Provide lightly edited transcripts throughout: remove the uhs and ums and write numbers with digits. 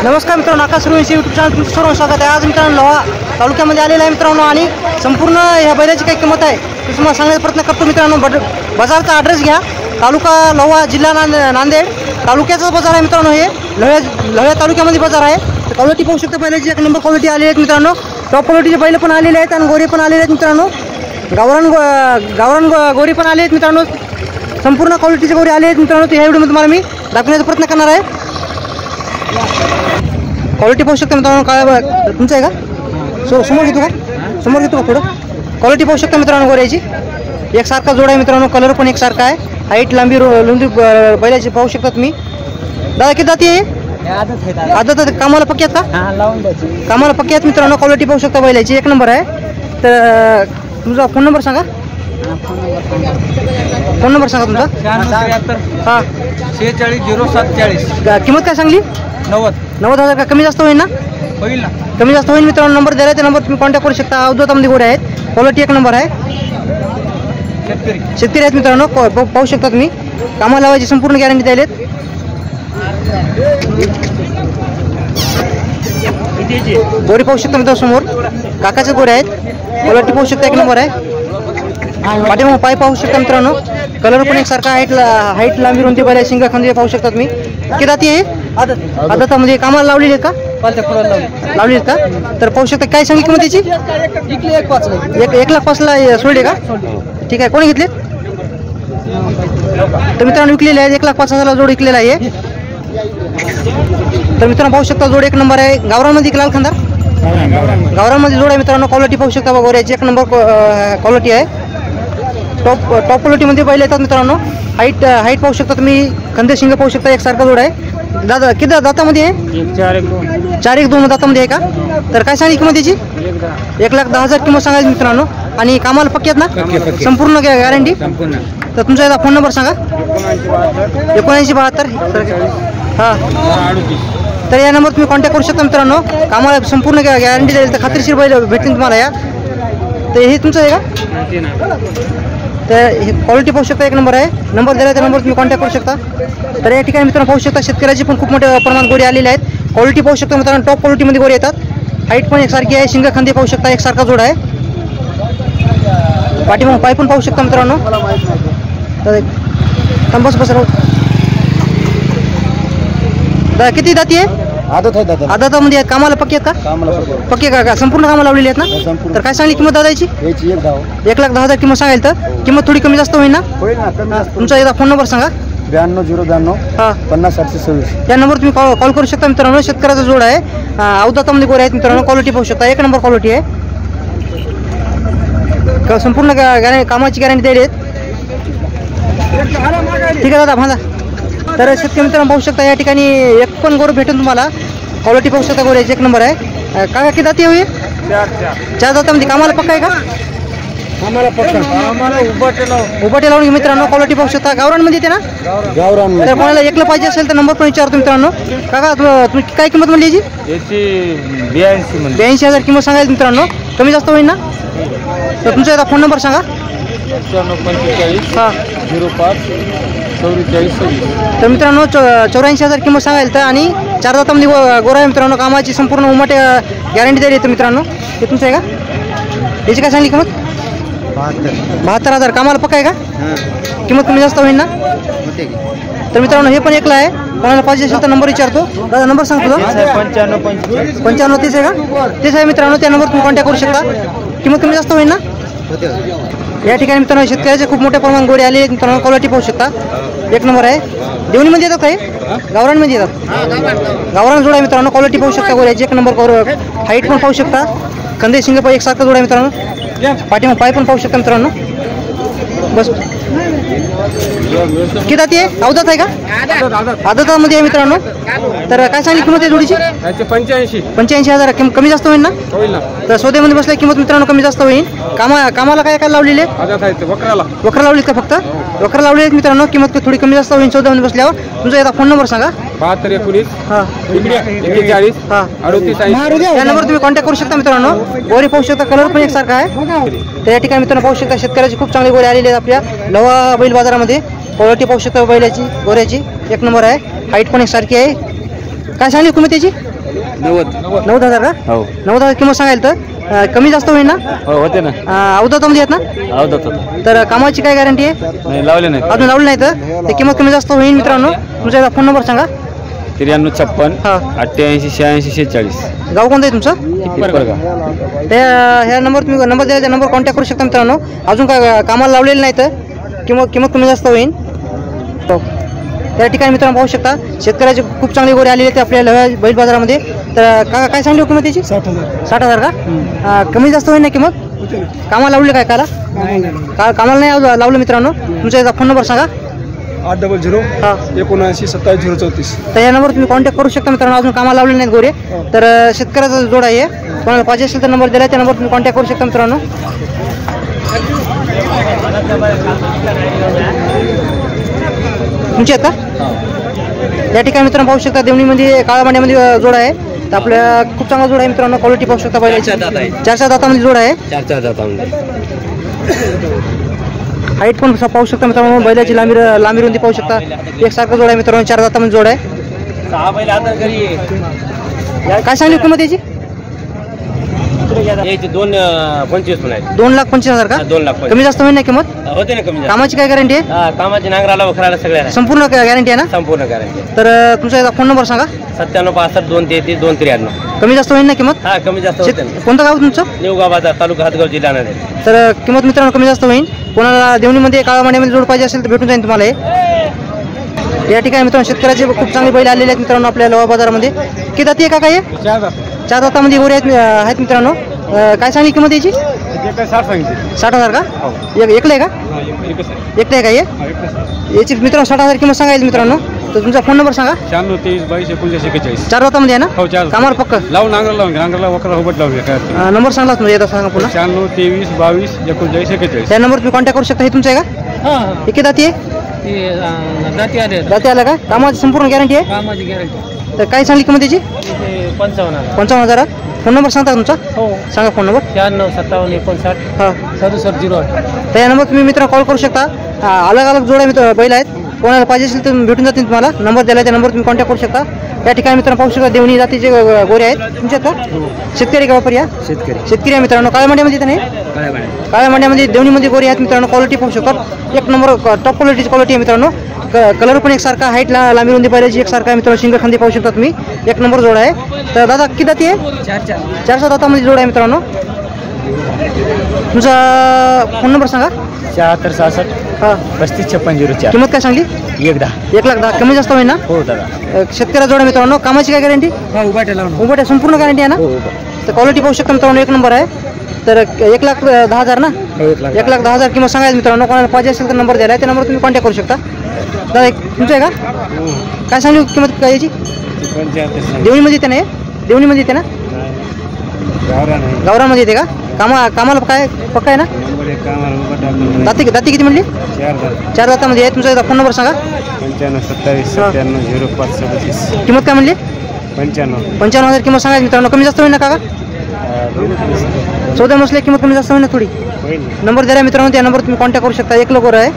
नमस्कार मित्रांनो, आकाश Survanshi YouTube channel तुमचं सर्व स्वागत आहे। आज मित्रांनो लोहा तालुक्यामध्ये आलेला आहे मित्रांनो आणि संपूर्ण ह्या बैलाची काही किंमत आहे ती तुम्हाला सांगण्याचा प्रयत्न करतो मित्रांनो। बाजारचा ॲड्रेस घ्या, तालुका लोहा, जिल्हा नांदेड तालुक्याचा बाजार आहे मित्रांनो। हे लोहा तालुक्यामध्ये बाजार आहे। क्वालिटी पाहू शकता, बैलाची एक नंबर क्वालिटी आलेली आहेत मित्रांनो। टॉप क्वालिटीचे बैल पण आलेले आहेत आणि गोरे पण आलेले आहेत मित्रांनो। गावरान गोरी पण आले आहेत मित्रांनो। संपूर्ण क्वालिटीचे गोरे आले आहेत मित्रांनो। ह्या व्हिडिओमध्ये तुम्हाला मी दाखवण्याचा प्रयत्न करणार आहे। क्वालिटी पाहू शकता मित्रांनो। काय तुमचं आहे का? समोर घेतो का? समोर घेतो का थोडं? क्वालिटी पाहू शकता मित्रांनो गोऱ्याची। एकसारखा जोड आहे मित्रांनो, कलर पण एकसारखा आहे। हाईट, लांबी, रुंदी बैलाची पाहू शकता तुम्ही। दादा किती जाती आहे? आदत कामाला पक्की आहेत का? कामाला पक्की आहेत मित्रांनो। क्वालिटी पाहू शकता बैलाची, एक नंबर आहे। तर तुमचा फोन नंबर सांगा। फोन नंबर सांगा तुमचा। 9673 हां 460740। किंमत काय सांगली? 90,000 का? कमी जास्त होईल ना? होईल ना, कमी जास्त होईल मित्रांनो। नंबर दिला त्या नंबर तुम्ही कॉन्टॅक्ट करू शकता। अवधूतामध्ये गोरे आहेत, क्वालिटी एक नंबर आहे। शेतकरी आहेत मित्रांनो, पाहू शकता तुम्ही। कामाला लावायची संपूर्ण गॅरंटी द्यायलेत। गोरे पाहू शकता मित्रांनो समोर, काकाचे गोरे आहेत। क्वालिटी पाहू शकता, एक नंबर आहे। पाठीमागे पाय पाहू शकता मित्रांनो, कलर पण एकसारखा। हाईट, लांबी, रुंदी बैल, शिंगा खांदी पाहू शकता तुम्ही। किती जाती आहे? आदतामध्ये कामाला लावलेली आहेत का? लावली आहेत का? तर पाहू शकता। काय सांगितली किंमत त्याची? 1,05,000 सोडले का? ठीक आहे। कोणी घेतले? तर मित्रांनो विकलेले आहेत। 1,05,000 जोड विकलेला आहे। तर मित्रांनो पाहू शकता, जोड एक नंबर आहे। गावरानमध्ये लाल खांदार गावरानमध्ये जोड आहे मित्रांनो। क्वालिटी पाहू शकता बघा, गोऱ्याची एक नंबर क्वालिटी आहे। टॉप क्वालिटीमध्ये बैल येतात मित्रांनो। हाईट पाहू शकता तुम्ही, खंदे शिंग पाहू शकता, एकसारखा जोड आहे। दादा किती दातामध्ये आहे? 4-1-2 दातामध्ये आहे का? तर काय सांगितली किंमत त्याची? 1,10,000 किंमत सांगायची मित्रांनो। आणि कामाला पक्की आहेत ना? संपूर्ण गॅरंटी। तर तुमचा याचा फोन नंबर सांगा। 7972 हां। तर या नंबर तुम्ही कॉन्टॅक्ट करू शकता मित्रांनो। कामाला संपूर्ण गॅरंटी देईल, तर खात्रीशीर बैल भेटतील तुम्हाला या। तर हे तुमचं आहे का? तर हे क्वालिटी पाहू शकता, एक नंबर आहे। नंबर दिला त्या नंबर तुम्ही कॉन्टॅक्ट करू शकता। तर या ठिकाणी मित्रांनो पाहू शकता, शेतकऱ्याची पण खूप मोठ्या प्रमाणात गोरे आलेले आहेत। क्वालिटी पाहू शकता मित्रांनो, टॉप क्वालिटीमध्ये गोरे येतात। हाईट पण एकसारखी आहे, शिंगा खांदी पाहू शकता, एकसारखा जोड आहे। पाठीमागे पाय पण पाहू शकता मित्रांनो। तर बस दादा किती जाती आहे? आदतामध्ये आहेत, कामाला पक्की आहेत का? पक्की का? संपूर्ण कामाला लावलेली आहेत ना? तर काय सांगली किंमत दादाची? 1,10,000 किंमत सांगाल। तर किंमत थोडी कमी जास्त होईल ना? तुमचा याचा फोन नंबर सांगा। 92 हां 50 या नंबर तुम्ही कॉल करू शकता मित्रांनो। शेतकऱ्याचा जोड आहे, अवधूतामध्ये गोरे आहेत मित्रांनो। क्वालिटी पाहू शकता, एक नंबर क्वालिटी आहे। संपूर्ण कामाची गॅरंटी द्यायला आहेत। ठीक आहे दादा, भांजा। तर शेतकरी मित्रांनो पाहू शकता, या ठिकाणी एक पण गोर भेटून तुम्हाला। क्वालिटी पाहू शकता, गोऱ्याची एक नंबर आहे। काका किती जाती होईल? 4 जातामध्ये कामाला पक्का आहे का? उभाटे लावून मित्रांनो। क्वालिटी पाहू शकता, गावरानमध्ये येते ना? तर कोणाला एकलं पाहिजे असेल तर नंबर पण विचारतो मित्रांनो। काका तुम्ही काय किंमत म्हणली याची? 82,000 किंमत सांगायची मित्रांनो। कमी जास्त होईल ना? तर तुमचा याचा फोन नंबर सांगा। 9545 हां 05 44. तर मित्रांनो 84,000 किंमत सांगायला। तर आणि 4 दातामध्ये गोरा आहे मित्रांनो। कामाची संपूर्ण उमट गॅरंटी द्यायला येतं मित्रांनो। हे तुमचं आहे का? याची काय सांगली किंमत? 72,000 कामाला पक्का आहे का? किंमत कमी जास्त होईल ना? तर मित्रांनो हे पण एकला आहे, कोणाला पाहिजे असेल तर नंबर विचारतो। दादा नंबर सांगतो। 95 30 आहे का? तेच आहे मित्रांनो, त्या नंबर तुम्ही कॉन्टॅक्ट करू शकता। किंमत कमी जास्त होईल ना? या ठिकाणी मित्रांनो शेतकऱ्याचे खूप मोठ्या प्रमाणात गोरे आले आहेत मित्रांनो। क्वालिटी पाहू शकता, एक नंबर आहे। देवणीमध्ये येतात काही, गावरानमध्ये येतात। गावरान जोड आहे मित्रांनो। क्वालिटी पाहू शकता गोऱ्याची, एक नंबर। हाईट पण पाहू शकता, कंदे शिंग पण एकसारखा जोड आहे मित्रांनो। पाठीमागे पाय पण पाहू शकता मित्रांनो। बस किती जाती आहे? अवधात आहे का? आदतामध्ये आहे मित्रांनो। तर काय सांगली किंमत आहे जोडीची? 85,000 कमी जास्त होईल ना? तर सौद्यामध्ये बसल्या किंमत मित्रांनो कमी जास्त होईल। कामाला काय लावलेले? वखरा लावलीत का? फक्त वखरा लावलेले मित्रांनो। किंमत थोडी कमी जास्त होईल सौद्यामध्ये बसल्यावर। तुमचा याचा फोन नंबर सांगा। 72 19 हां 41 हां 38 80. या नंबर तुम्ही कॉन्टॅक्ट करू शकता मित्रांनो. गोरी पाहू शकता, कलर पण एकसारखा आहे. तर या ठिकाणी मित्रांनो पाहू शकता शेतकऱ्याची खूप चांगली गोरी आलेली आहेत आपल्या लवा बैल बाजारामध्ये. क्वालिटी पाहू शकता बैलाची, गोऱ्याची एक नंबर आहे. हाईट पण एकसारखी आहे. काय सांगली किंमत त्याची? 90,000 का? हो 90,000 किंमत सांगायला तर कमी जास्त होईल ना? होते ना. अवधातामध्ये आहेत ना? तर कामाची काय गॅरंटी आहे? नाही लावले नाही. अजून लावली नाही तर ते किंमत कमी जास्त होईल मित्रांनो. तुमचा एकदा फोन नंबर सांगा. 93 56 हां 88 86 46. गाव कोणतं आहे तुमचं? त्या ह्या नंबर तुम्ही नंबर दिला त्या नंबर कॉन्टॅक्ट करू शकता मित्रांनो. अजून काय कामाला लावलेलं नाही तर किंमत कमी जास्त होईल. हो त्या ठिकाणी मित्रांनो पाहू शकता शेतकऱ्याची खूप चांगली गोरी आलेली आहे आपल्या लव्या बैल बाजारामध्ये. तर काय सांगली किंमत त्याची? 60,000 का? कमी जास्त होईल ना किंमत? कामाला लावले काय कामाला नाही लावलं मित्रांनो. तुमचा याचा फोन नंबर सांगा. 800 हां 79 27 034. तर या नंबर तुम्ही कॉन्टॅक्ट करू शकता मित्रांनो. अजून कामाला लावले नाहीत गोरे. तर शेतकऱ्याचा जोड आहे. कोणाला पाहिजे असेल तर नंबर दिला त्या नंबर तुम्ही कॉन्टॅक्ट करू शकता मित्रांनो. तुमची आहेत का? या ठिकाणी मित्रांनो पाहू शकता देवणीमध्ये काळ्या मांड्यामध्ये जोड आहे. तर आपल्या खूप चांगला जोड आहे मित्रांनो. क्वालिटी पाहू शकता बैलाची. 4 दातामध्ये जोड आहे. 4 दातामध्ये. हाईट पण पाहू शकता मित्रांनो. बैलाची लांबी रुंदी पाहू शकता. एकसारखा जोड आहे मित्रांनो. 4 दातामध्ये जोड आहे. काय सांगली किंमत याची? 2,25,000 का? 2 लाख कमी जास्त होईल ना किंमत? होते ना कमी. कामाची काय गॅरंटी आहे? कामाची नांगराला वखराला सगळ्या संपूर्ण गॅरंटी आहे ना? संपूर्ण गॅरंटी. तर तुमचा याचा फोन नंबर सांगा. 97 65 233 293. कमी जास्त होईल ना किंमत? हा कमी जास्त होते. कोणतं गाव तुमचं? नेवगाव बाजार तालुका हातगाव जिल्हा नांदेड. तर किंमत मित्रांनो कमी जास्त होईल. कोणाला देवणीमध्ये काळा मांड्यामध्ये जोड पाहिजे असेल तर भेटून जाईल तुम्हाला हे. या ठिकाणी मित्रांनो शेतकऱ्याचे खूप चांगले बैल आलेले आहेत मित्रांनो आपल्या लवा बाजारामध्ये. किती जाती आहे का काय? 4 दातामध्ये गोरे आहेत मित्रांनो. काय सांगली किंमत याची? 60,000 का? एकलं आहे का? एकलं आहे का हे? याची मित्रांनो 60,000 किंमत सांगायची मित्रांनो. तर तुमचा फोन नंबर सांगा. 96 23 22 19 41. 4 दातामध्ये आहे ना? हो 4. कामाला पक्क लावून नांगराला वखरा होबत लावून काय. नंबर सांगा तुम्ही एकदा सांगा पुन्हा. 96 23 22 19 41. त्या नंबर तुम्ही कॉन्टॅक्ट करू शकता. हे तुमचं आहे का? किती दाती आहे? दाती आला का? कामाची संपूर्ण गॅरंटी आहे? कामाची गॅरंटी. तर काय सांगली किंमत त्याची? 55,000. फोन नंबर सांगता तुमचा? हो सांगा फोन नंबर. 96 57 59 हां 67 08. तर या नंबर तुम्ही मित्र कॉल करू शकता. अलग अलग जोड्या मित्र बैल आहेत. कोणाला पाहिजे असेल तर भेटून जातील तुम्हाला. नंबर दिला त्या नंबर तुम्ही कॉन्टॅक्ट करू शकता. या ठिकाणी मित्रांनो पाहू शकता देवणी जातीचे गोरे आहेत. तुमच्यात का? शेतकरी का व्यापारी? शेतकरी आहे मित्रांनो. काळ्या मांड्यामध्ये नाही? काळ्या मांड्यामध्ये देवणीमध्ये गोरे आहेत मित्रांनो. क्वालिटी पाहू शकतात. एक नंबर टॉप क्वालिटीची क्वालिटी आहे मित्रांनो. कलर पण एकसारखा. हाईट लांबी रुंदी बैलाची एकसारखा आहे मित्रांनो. शिंग खांदी पाहू शकता तुम्ही. एक नंबर जोड आहे. तर दादा किती दाती आहे? 4 दातामध्ये जोड आहे मित्रांनो. तुमचा फोन नंबर सांगा. 76 66 हां 35 56 04. किंमत काय सांगली? 1,10,000. कमी जास्त होईल ना? हो दादा. शेतकऱ्या जोड आहे मित्रांनो. कामाची काय गॅरंटी? उभा संपूर्ण गॅरंटी आहे ना? तर क्वालिटी पाहू शकता मित्रांनो. एक नंबर आहे. तर 1,10,000 ना? 1,10,000 किंमत सांगायचं मित्रांनो. कोणाला पाहिजे असेल तर नंबर द्यायला त्या नंबर तुम्ही कॉन्टॅक्ट करू शकता. दादा तुमचं आहे का? काय सांगली किंमत काय याची? देवणीमध्ये येते ना? देवणीमध्ये येते ना? गावरामध्ये येते का? कामाला काय पक्का आहे ना? दाती किती म्हणली? 4 दातामध्ये आहे. तुमचा फोन नंबर सांगा. 95 27 97 05 37. किंमत काय म्हणली? 95. किंमत सांगायची मित्रांनो. कमी जास्त होईल ना काका? 14 मसले किंमत कमी जास्त होईल ना थोडी? नंबर द्या मित्रांनो. त्या नंबर तुम्ही कॉन्टॅक्ट करू शकता. एक गोर आहे.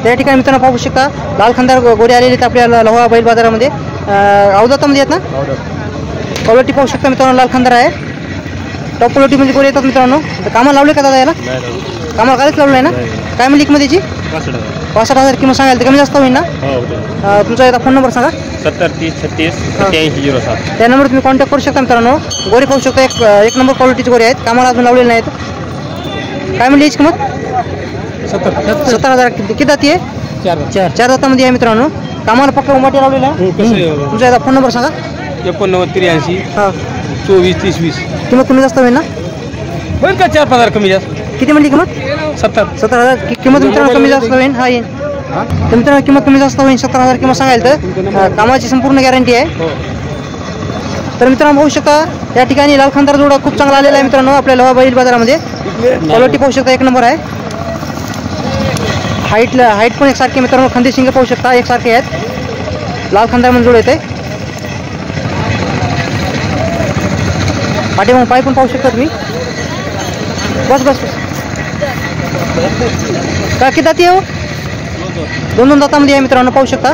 त्या ठिकाणी मित्रांनो पाहू शकता लाल खंदार गोरे आलेले आहेत आपल्याला लव्हा बैल बाजारामध्ये. अवधातामध्ये आहेत ना? क्वालिटी पाहू शकता मित्रांनो. लाल खंदार आहे. टॉप क्वालिटीमध्ये गोरे येतात मित्रांनो. तर कामाला लावले का दादा याला? कामाला काहीच लावलं आहे ना? काय म्हणली किंमत याची? 65,000 किंमत सांगायला. कमी जास्त होईल ना? तुमचा याचा फोन नंबर सांगा. 70 30 36 87 07. त्या नंबर तुम्ही कॉन्टॅक्ट करू शकता मित्रांनो. गोरे पाहू शकता. एक नंबर क्वालिटीचे गोरे आहेत. कामाला अजून लावलेले नाहीत. काय म्हणली याची किंमत? 70,000. किती दाती आहे? 4 दातामध्ये आहे मित्रांनो. कामाला पक्का उमाटी लावलेला आहे. तुमचा याचा फोन नंबर सांगा. 89 83 हां 24 30 20. किंमत कमी जास्त होईल ना? होईल का 4-5 कमी जास्त? किती म्हणली किंमत? 70,000. किंमत मित्रांनो कमी जास्त होईल. हा येईल. तर मित्रांनो किंमत कमी जास्त होईल. 70,000 किंमत सांगायला तर कामाची संपूर्ण गॅरंटी आहे. तर मित्रांनो पाहू शकता या ठिकाणी लाल खंदार जोडा खूप चांगला आलेला आहे मित्रांनो आपल्या लवा बैल बाजारामध्ये. क्वालिटी पाहू शकता. एक नंबर आहे. हाईट पण एकसारखे मित्रांनो. खंदे शिंग पाहू शकता एकसारखे आहेत. लाल खांद्यामध्ये जोड येते. पाठीमागून पाय पण पाहू शकता तुम्ही. बस बस बस. का किती दाती आहे हो? दोन दातामध्ये आहे मित्रांनो, पाहू शकता.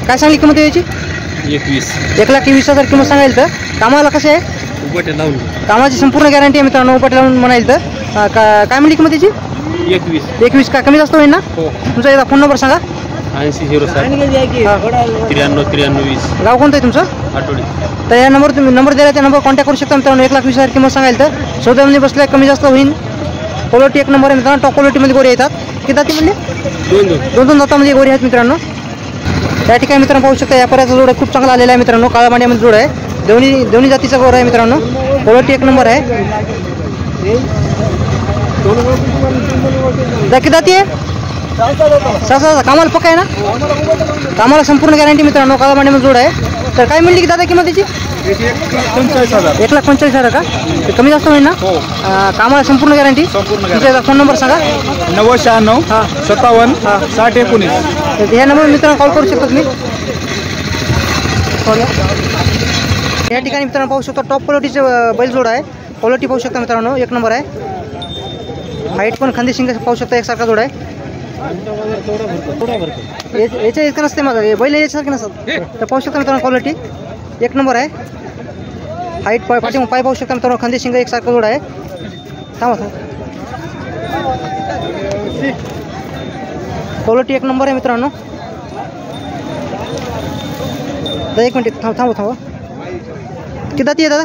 काय सांगली किंमत याची? 1,20,000 किंमत सांगायला. तर कामाला कसे आहे? कामाची संपूर्ण गॅरंटी आहे मित्रांनो, उपट लावून म्हणाल तर. काय म्हणली किंमत याची? 21. का कमी जास्त होईल ना? तुमचा एकदा फोन नंबर सांगा. 80,07 गाव कोणतं आहे तुमचं? आठवडी. तर या नंबर तुम्ही नंबर दिला त्या नंबर कॉन्टॅक्ट करू शकता मित्रांनो. 1,20,000 किंमत सांगायला. तर सौद्यामध्ये बसल्या कमी जास्त होईल. क्वालिटी एक नंबर आहे मित्रांनो, टॉप क्वालिटीमध्ये गोरी येतात. किती दाती म्हणले? दोन दातामध्ये गोरी आहेत मित्रांनो. त्या ठिकाणी मित्रांनो पाहू शकता, या पर्याचा जोड खूप चांगला आलेला आहे मित्रांनो. काळ्या मांड्यामध्ये जोड आहे. दोन्ही जातीचा गोर आहे मित्रांनो. क्वालिटी एक नंबर आहे. किती दाती आहे? 6 कामाला पक्का आहे ना? कामाला संपूर्ण गॅरंटी मित्रांनो, काळ्या मांड्यामध्ये जोड आहे. तर काय म्हणली की दादा किंमत त्याची? 1,45,000 का? ते कमी जास्त होईल ना? कामाला संपूर्ण गॅरंटी. तुमचा फोन नंबर सांगा. 96 57 60 19. ह्या नंबर मित्रांनो कॉल करू शकता तुम्ही. या ठिकाणी मित्रांनो पाहू शकता, टॉप क्वालिटीचे बैलजोड आहे. क्वालिटी पाहू शकता मित्रांनो, एक नंबर आहे. हाईट पण खांदी शिंग पाहू शकता, एकसारखा जोड आहे. याच्या इतकं नसते माझं, बैल याच्यासारखे नसतात. तर पाहू शकता मित्रांनो, क्वालिटी एक नंबर आहे. हाईट पाय पाहू शकता मित्रांनो, खांदी शिंग एकसारखा जोड आहे. थांबा. क्वालिटी एक नंबर आहे मित्रांनो. दादा एक मिनिट थांबा. किती दाती आहे दादा?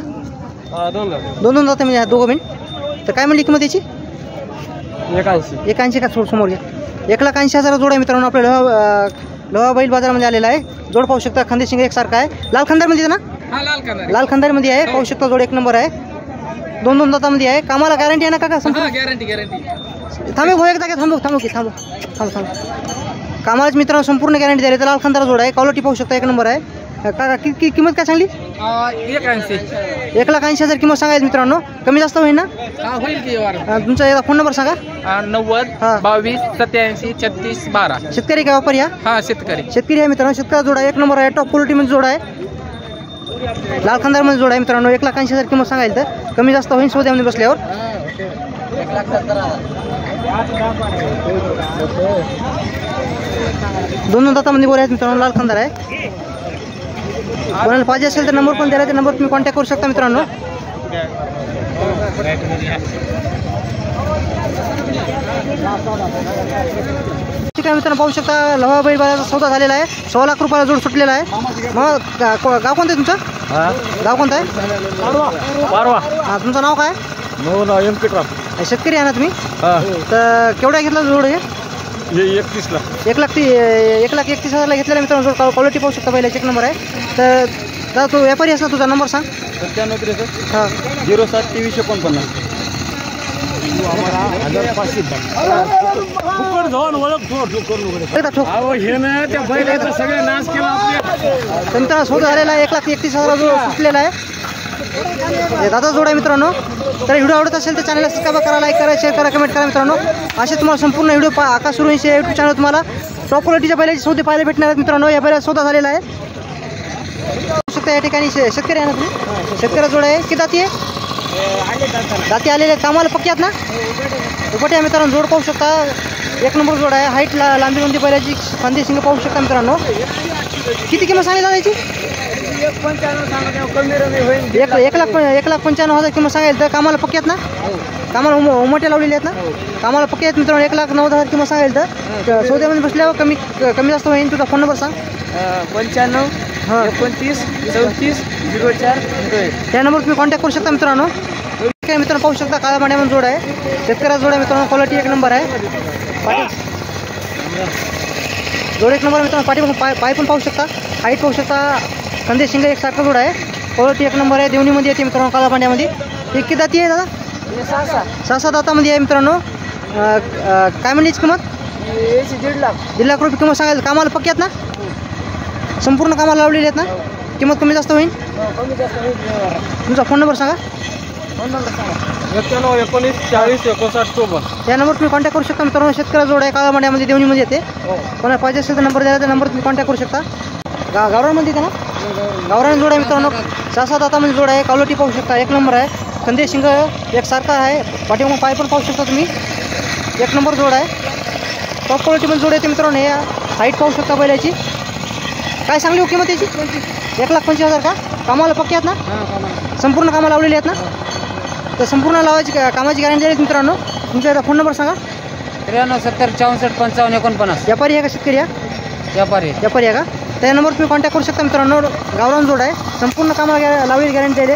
दोन दाता म्हणजे दोघं बिन. तर काय म्हणली किंमत याची? 81 का? समोर घ्या. 1,80,000 जोड आहे मित्रांनो. आपल्या लोहा बैल बाजारामध्ये आलेला आहे. जोड पाहू शकता, खांदी शिंग एकसारखा आहे. लाल खंदारमध्ये ना? लाल खंदारमध्ये आहे. पाहू शकता, जोड एक नंबर आहे. दोन दातामध्ये आहे. कामाला गॅरंटी आहे ना काका? गॅरंटी. थांबे एकदा काय? थांबू कामालाच मित्रांनो संपूर्ण गॅरंटी द्यायला. तर लाल खंदारा जोड आहे. क्वालिटी पाहू शकता, एक नंबर आहे. काका किंमत काय सांगली? 1,80,000 किंमत सांगायची मित्रांनो. कमी जास्त होईल ना? तुमचा एकदा फोन नंबर सांगा. 90 22 87 36 12. शेतकरी काय व्यापारी? शेतकरी आहे मित्रांनो. शेतकरी जोड आहे, एक नंबर आहे. टॉप क्वालिटीमध्ये जोड आहे. लाल खंदारमध्ये जोड आहे मित्रांनो. 1,80,000 किंमत सांगायला. तर कमी जास्त होईल सौद्यामध्ये बसल्यावर. दोन दातामध्ये गोरे आहेत मित्रांनो. लाल खंदार आहे. कोणाला पाहिजे असेल तर नंबर पण द्यायला, त्या नंबर तुम्ही कॉन्टॅक्ट करू शकता मित्रांनो. ठीक आहे मित्रांनो, पाहू शकता लोहा बैल बाजाराचा सौदा झालेला आहे. 1,00,000 रुपयाला जोड सुटलेला आहे. मग गाव कोणतं आहे तुमचं? गाव कोणतं आहे? पारवा. तुमचं नाव काय? शेतकरी आहे ना तुम्ही? तर केवढा घेतला जोड? हे 31ला. 1,31,000 घेतलेला मित्रांनो. जोड क्वालिटी पाहू शकता, पहिल्याच एक नंबर आहे. तर दादा तू व्यापारी असला, तुझा नंबर सांग. 97 07 2349. मित्रांनो सौदा झालेला आहे. 1,31,000 जो सुटलेला आहे. दादा जोड आहे मित्रांनो. तर व्हिडिओ आवडत असेल तर चॅनलला सबस्क्राईब करा, लाईक करा, शेअर करा, कमेंट करा मित्रांनो. असे तुम्हाला संपूर्ण व्हिडिओ आकाश सुरवंशी यूट्यूब चॅनल तुम्हाला टॉप क्वालिटीच्या बैलाचे सौदे पाहायला भेटणार आहेत मित्रांनो. या बैला सौदा झालेला आहे. या ठिकाणी शेतकरी आहे ना तुम्ही? शेतकरी जोड आहे. किती दाती आहे? दाती आलेले कामाला पक्की आहेत ना? उपटे आहे मित्रांनो. जोड पाहू शकता, एक नंबर जोड आहे. हाईट लांबी रुंदी बैलाची खांदी शिंग पाहू शकता मित्रांनो. किती किंमत सांगितलं दादाची? 1,95,000 किंमत सांगायला. तर कामाला पक्की आहेत ना? कामाला उमटे लावलेले आहेत ना? कामाला पक्की आहेत मित्रांनो. 1,09,000 किंमत सांगायला. तर सौद्यामध्ये बसल्यावर कमी जास्त होईल. तुझा फोन नंबर सांग. 95 29 34 04. त्या नंबर तुम्ही कॉन्टॅक्ट करू शकता मित्रांनो. ठीक आहे मित्रांनो, पाहू शकता काळ्या मांड्यामध्ये जोड आहे. शेतकऱ्याचा जोड आहे मित्रांनो. क्वालिटी एक नंबर आहे. जोड एक नंबर मित्रांनो. पाठी पाय पण पाहू शकता. हाईट पाहू शकता. कंदे शिंग एकसारखा जोड आहे. क्वालिटी एक नंबर आहे. देवणीमध्ये येते मित्रांनो, काळ्या मांड्यामध्ये. हे किती दाती आहे दादा? 6 दातामध्ये आहे मित्रांनो. काय म्हणली किंमत? 1,50,000 रुपये किंमत सांगायला. कामाला पक्की आहेत ना? संपूर्ण कामाला लावलेली आहेत ना? किंमत कमी जास्त होईल. तुमचा फोन नंबर सांगा. 91 19 40 59 54. या नंबर तुम्ही कॉन्टॅक्ट करू शकता मित्रांनो. शेतकऱ्या जोड आहे, काळ्या मांड्यामध्ये देवणीमध्ये येते. कोणाला पाहिजे असेल तर नंबर द्यायला, त्या नंबर तुम्ही कॉन्टॅक्ट करू शकता. गावरानमध्ये येते ना? गावरान जोड आहे मित्रांनो. 6-7 दातामध्ये जोड आहे. क्वालिटी पाहू शकता, एक नंबर आहे. कंदे शिंग एकसारखा आहे. पाठीमागून पाय पण पाहू शकता तुम्ही. एक नंबर जोड आहे. टॉप क्वालिटी पण जोड येते मित्रांनो. हे हाईट पाहू शकता बैलाची. काय सांगली हो किंमत याची? 1,25,000 का? कामाला पक्के आहेत ना? संपूर्ण कामाला लावलेली आहेत ना? तर संपूर्ण लावायची कामाची गॅरंटी आहे मित्रांनो. तुमचा फोन नंबर सांगा. 93 70 64 55 49. व्यापारी आहे का शेतकरी आहे? व्यापारी. व्यापारी आहे का? त्या नंबरवर तुम्ही कॉन्टॅक्ट करू शकता मित्रांनो. गावरान जोड आहे. संपूर्ण कामाला लावलेली गॅरंटी आहे.